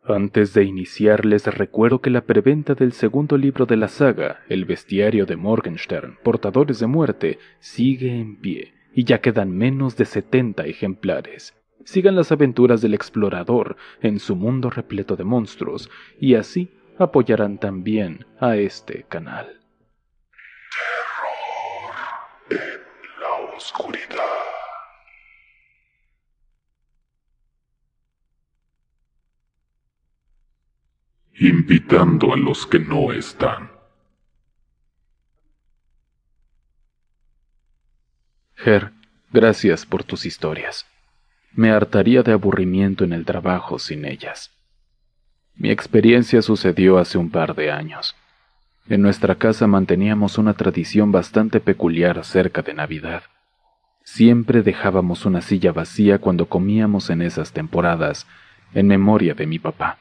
Antes de iniciar, les recuerdo que la preventa del segundo libro de la saga, El bestiario de Morgenstern, Portadores de Muerte, sigue en pie, y ya quedan menos de 70 ejemplares. Sigan las aventuras del explorador en su mundo repleto de monstruos, y así apoyarán también a este canal. Terror en la oscuridad. Invitando a los que no están. Ger, gracias por tus historias. Me hartaría de aburrimiento en el trabajo sin ellas. Mi experiencia sucedió hace un par de años. En nuestra casa manteníamos una tradición bastante peculiar cerca de Navidad. Siempre dejábamos una silla vacía cuando comíamos en esas temporadas, en memoria de mi papá,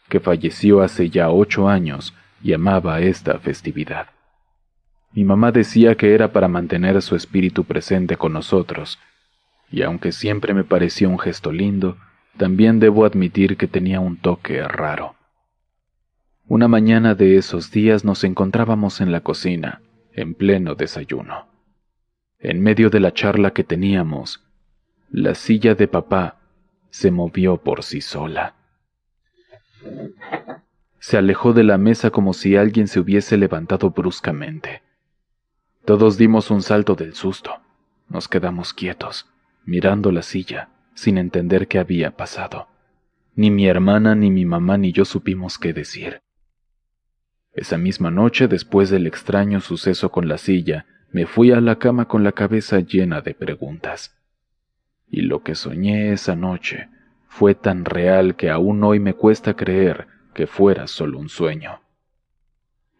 que falleció hace ya 8 años y amaba esta festividad. Mi mamá decía que era para mantener su espíritu presente con nosotros, y aunque siempre me pareció un gesto lindo, también debo admitir que tenía un toque raro. Una mañana de esos días nos encontrábamos en la cocina, en pleno desayuno. En medio de la charla que teníamos, la silla de papá se movió por sí sola. Se alejó de la mesa como si alguien se hubiese levantado bruscamente. Todos dimos un salto del susto. Nos quedamos quietos, mirando la silla, sin entender qué había pasado. Ni mi hermana, ni mi mamá, ni yo supimos qué decir. Esa misma noche, después del extraño suceso con la silla, me fui a la cama con la cabeza llena de preguntas. Y lo que soñé esa noche fue tan real que aún hoy me cuesta creer que fuera solo un sueño.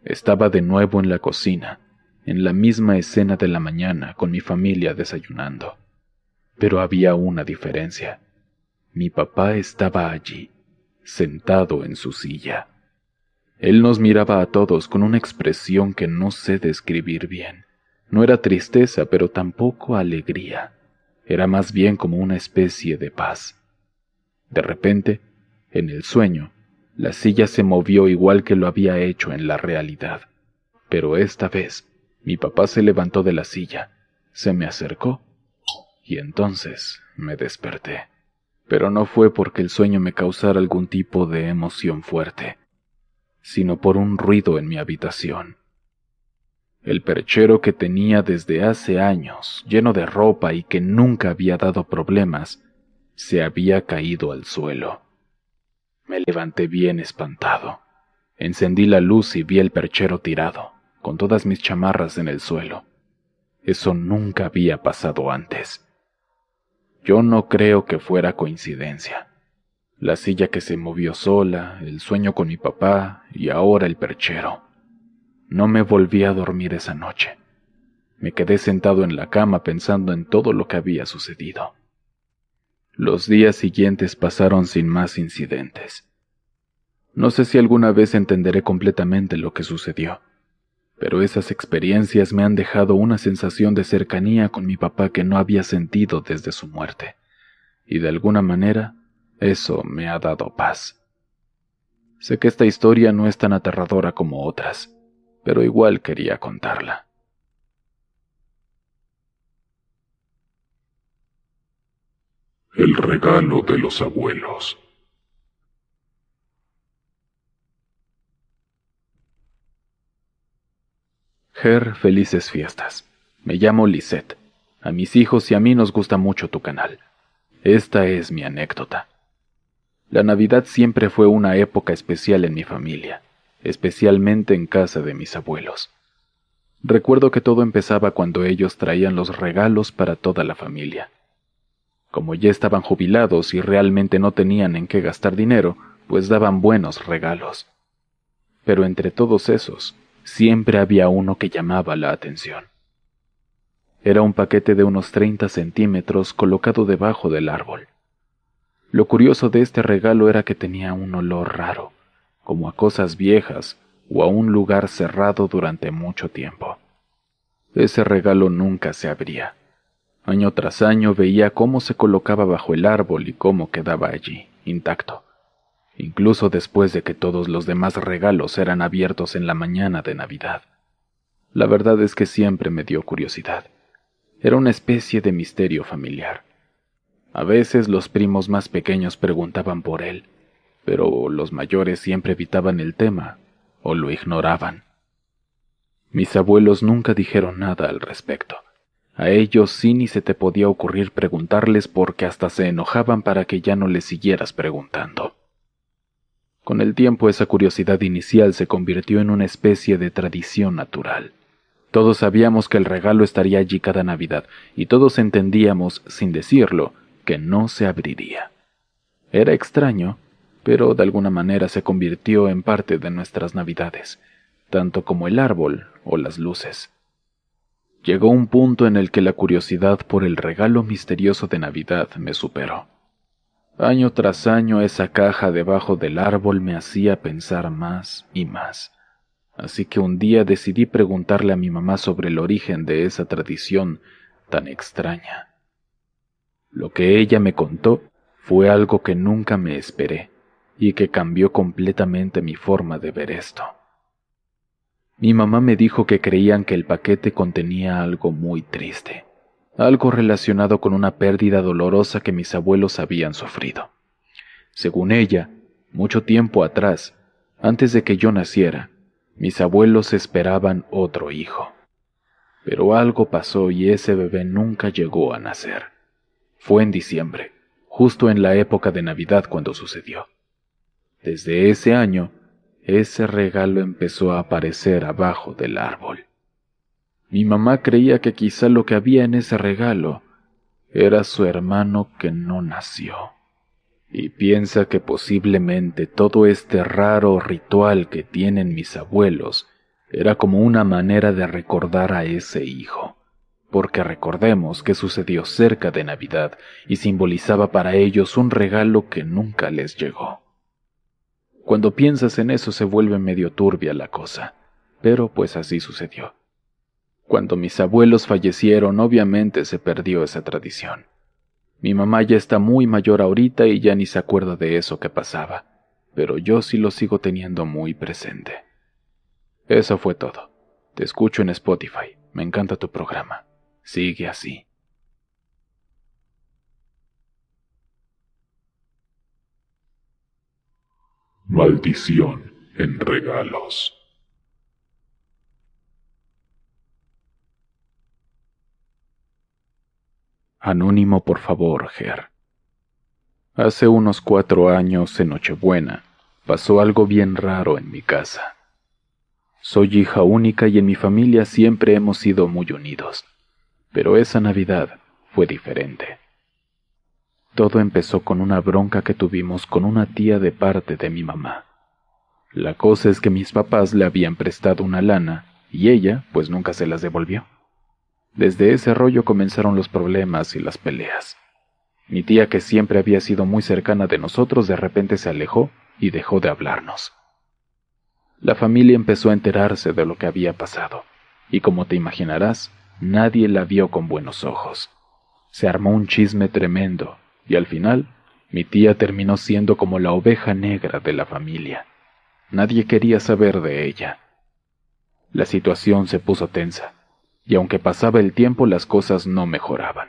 Estaba de nuevo en la cocina, en la misma escena de la mañana con mi familia desayunando. Pero había una diferencia. Mi papá estaba allí, sentado en su silla. Él nos miraba a todos con una expresión que no sé describir bien. No era tristeza, pero tampoco alegría. Era más bien como una especie de paz. De repente, en el sueño, la silla se movió igual que lo había hecho en la realidad. Pero esta vez, mi papá se levantó de la silla, se me acercó, y entonces me desperté. Pero no fue porque el sueño me causara algún tipo de emoción fuerte, sino por un ruido en mi habitación. El perchero que tenía desde hace años, lleno de ropa y que nunca había dado problemas, se había caído al suelo. Me levanté bien espantado. Encendí la luz y vi el perchero tirado, con todas mis chamarras en el suelo. Eso nunca había pasado antes. Yo no creo que fuera coincidencia. La silla que se movió sola, el sueño con mi papá y ahora el perchero. No me volví a dormir esa noche. Me quedé sentado en la cama pensando en todo lo que había sucedido. Los días siguientes pasaron sin más incidentes. No sé si alguna vez entenderé completamente lo que sucedió, pero esas experiencias me han dejado una sensación de cercanía con mi papá que no había sentido desde su muerte, y de alguna manera eso me ha dado paz. Sé que esta historia no es tan aterradora como otras, pero igual quería contarla. El regalo de los abuelos. Ger, felices fiestas. Me llamo Lisette. A mis hijos y a mí nos gusta mucho tu canal. Esta es mi anécdota. La Navidad siempre fue una época especial en mi familia, especialmente en casa de mis abuelos. Recuerdo que todo empezaba cuando ellos traían los regalos para toda la familia. Como ya estaban jubilados y realmente no tenían en qué gastar dinero, pues daban buenos regalos. Pero entre todos esos, siempre había uno que llamaba la atención. Era un paquete de unos 30 centímetros colocado debajo del árbol. Lo curioso de este regalo era que tenía un olor raro, como a cosas viejas o a un lugar cerrado durante mucho tiempo. Ese regalo nunca se abría. Año tras año veía cómo se colocaba bajo el árbol y cómo quedaba allí, intacto. incluso después de que todos los demás regalos eran abiertos en la mañana de Navidad. La verdad es que siempre me dio curiosidad. Era una especie de misterio familiar. A veces los primos más pequeños preguntaban por él, pero los mayores siempre evitaban el tema o lo ignoraban. Mis abuelos nunca dijeron nada al respecto. A ellos sí ni se te podía ocurrir preguntarles porque hasta se enojaban para que ya no les siguieras preguntando. Con el tiempo esa curiosidad inicial se convirtió en una especie de tradición natural. Todos sabíamos que el regalo estaría allí cada Navidad y todos entendíamos, sin decirlo, que no se abriría. Era extraño, pero de alguna manera se convirtió en parte de nuestras Navidades, tanto como el árbol o las luces. Llegó un punto en el que la curiosidad por el regalo misterioso de Navidad me superó. Año tras año esa caja debajo del árbol me hacía pensar más y más. Así que un día decidí preguntarle a mi mamá sobre el origen de esa tradición tan extraña. Lo que ella me contó fue algo que nunca me esperé y que cambió completamente mi forma de ver esto. Mi mamá me dijo que creían que el paquete contenía algo muy triste, algo relacionado con una pérdida dolorosa que mis abuelos habían sufrido. Según ella, mucho tiempo atrás, antes de que yo naciera, mis abuelos esperaban otro hijo. Pero algo pasó y ese bebé nunca llegó a nacer. Fue en diciembre, justo en la época de Navidad cuando sucedió. Desde ese año, ese regalo empezó a aparecer abajo del árbol. Mi mamá creía que quizá lo que había en ese regalo era su hermano que no nació. Y piensa que posiblemente todo este raro ritual que tienen mis abuelos era como una manera de recordar a ese hijo, porque recordemos que sucedió cerca de Navidad y simbolizaba para ellos un regalo que nunca les llegó. Cuando piensas en eso se vuelve medio turbia la cosa, pero pues así sucedió. Cuando mis abuelos fallecieron, obviamente se perdió esa tradición. Mi mamá ya está muy mayor ahorita y ya ni se acuerda de eso que pasaba, pero yo sí lo sigo teniendo muy presente. Eso fue todo. Te escucho en Spotify. Me encanta tu programa. Sigue así. Maldición en regalos. Anónimo, por favor, Ger. Hace unos 4 años, en Nochebuena, pasó algo bien raro en mi casa. Soy hija única y en mi familia siempre hemos sido muy unidos, pero esa Navidad fue diferente. Todo empezó con una bronca que tuvimos con una tía de parte de mi mamá. La cosa es que mis papás le habían prestado una lana y ella, pues nunca se las devolvió. Desde ese rollo comenzaron los problemas y las peleas. Mi tía, que siempre había sido muy cercana de nosotros, de repente se alejó y dejó de hablarnos. La familia empezó a enterarse de lo que había pasado, y como te imaginarás, nadie la vio con buenos ojos. Se armó un chisme tremendo, y al final, mi tía terminó siendo como la oveja negra de la familia. Nadie quería saber de ella. La situación se puso tensa, y aunque pasaba el tiempo las cosas no mejoraban.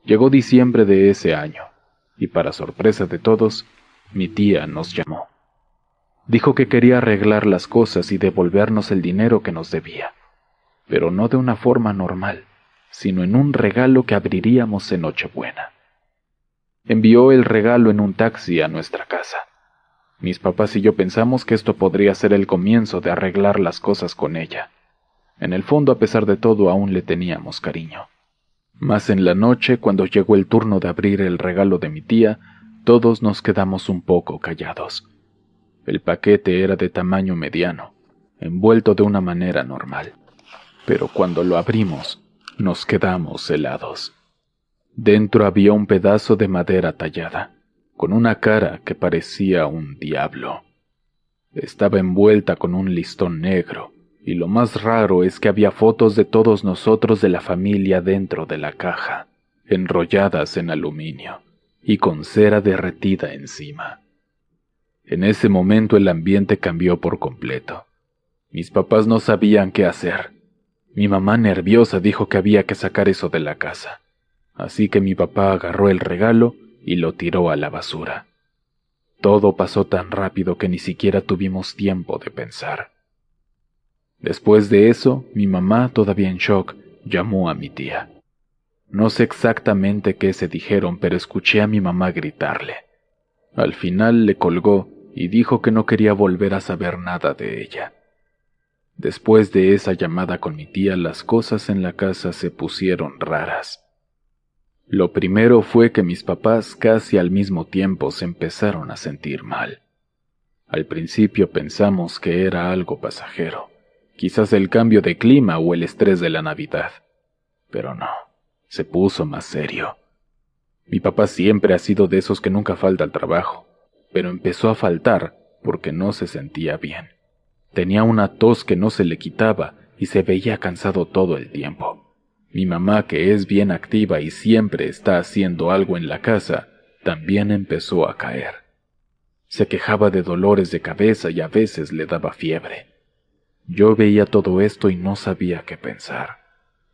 Llegó diciembre de ese año, y para sorpresa de todos, mi tía nos llamó. Dijo que quería arreglar las cosas y devolvernos el dinero que nos debía, pero no de una forma normal, sino en un regalo que abriríamos en Nochebuena. Envió el regalo en un taxi a nuestra casa. Mis papás y yo pensamos que esto podría ser el comienzo de arreglar las cosas con ella. En el fondo, a pesar de todo, aún le teníamos cariño. Mas en la noche, cuando llegó el turno de abrir el regalo de mi tía, todos nos quedamos un poco callados. El paquete era de tamaño mediano, envuelto de una manera normal. Pero cuando lo abrimos, nos quedamos helados. Dentro había un pedazo de madera tallada, con una cara que parecía un diablo. Estaba envuelta con un listón negro, y lo más raro es que había fotos de todos nosotros de la familia dentro de la caja, enrolladas en aluminio, y con cera derretida encima. En ese momento el ambiente cambió por completo. Mis papás no sabían qué hacer. Mi mamá nerviosa dijo que había que sacar eso de la casa. Así que mi papá agarró el regalo y lo tiró a la basura. Todo pasó tan rápido que ni siquiera tuvimos tiempo de pensar. Después de eso, mi mamá, todavía en shock, llamó a mi tía. No sé exactamente qué se dijeron, pero escuché a mi mamá gritarle. Al final le colgó y dijo que no quería volver a saber nada de ella. Después de esa llamada con mi tía, las cosas en la casa se pusieron raras. Lo primero fue que mis papás casi al mismo tiempo se empezaron a sentir mal. Al principio pensamos que era algo pasajero, quizás el cambio de clima o el estrés de la Navidad. Pero no, se puso más serio. Mi papá siempre ha sido de esos que nunca falta al trabajo, pero empezó a faltar porque no se sentía bien. Tenía una tos que no se le quitaba y se veía cansado todo el tiempo. Mi mamá, que es bien activa y siempre está haciendo algo en la casa, también empezó a caer. Se quejaba de dolores de cabeza y a veces le daba fiebre. Yo veía todo esto y no sabía qué pensar.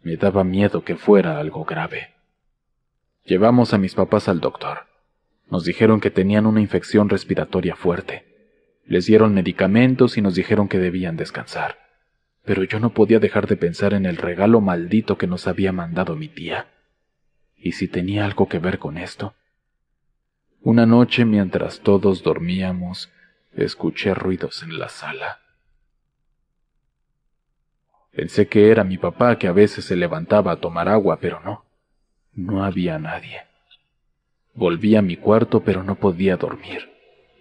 Me daba miedo que fuera algo grave. Llevamos a mis papás al doctor. Nos dijeron que tenían una infección respiratoria fuerte. Les dieron medicamentos y nos dijeron que debían descansar. Pero yo no podía dejar de pensar en el regalo maldito que nos había mandado mi tía. ¿Y si tenía algo que ver con esto? Una noche, mientras todos dormíamos, escuché ruidos en la sala. Pensé que era mi papá, que a veces se levantaba a tomar agua, pero no. No había nadie. Volví a mi cuarto, pero no podía dormir.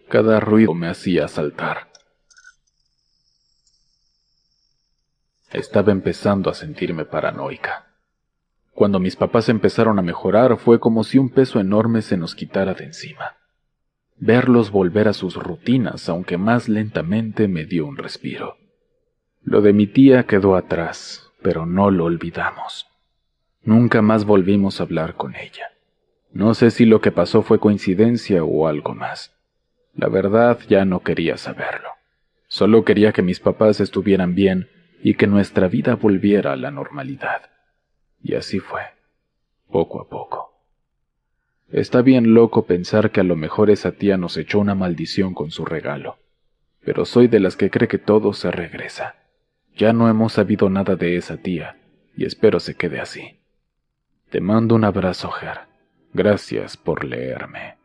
Cada ruido me hacía saltar. Estaba empezando a sentirme paranoica. Cuando mis papás empezaron a mejorar, fue como si un peso enorme se nos quitara de encima. Verlos volver a sus rutinas, aunque más lentamente, me dio un respiro. Lo de mi tía quedó atrás, pero no lo olvidamos. Nunca más volvimos a hablar con ella. No sé si lo que pasó fue coincidencia o algo más. La verdad, ya no quería saberlo. Solo quería que mis papás estuvieran bien y que nuestra vida volviera a la normalidad. Y así fue, poco a poco. Está bien loco pensar que a lo mejor esa tía nos echó una maldición con su regalo, pero soy de las que cree que todo se regresa. Ya no hemos sabido nada de esa tía, y espero se quede así. Te mando un abrazo, Ger. Gracias por leerme.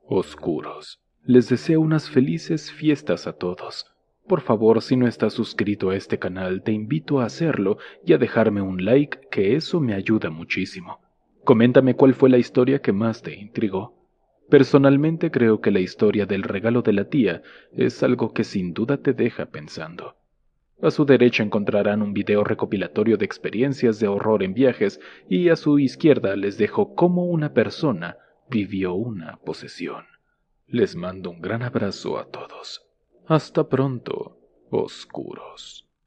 Oscuros. Les deseo unas felices fiestas a todos. Por favor, si no estás suscrito a este canal, te invito a hacerlo y a dejarme un like, que eso me ayuda muchísimo. Coméntame cuál fue la historia que más te intrigó. Personalmente creo que la historia del regalo de la tía es algo que sin duda te deja pensando. A su derecha encontrarán un video recopilatorio de experiencias de horror en viajes y a su izquierda les dejo cómo una persona vivió una posesión. Les mando un gran abrazo a todos. Hasta pronto, oscuros.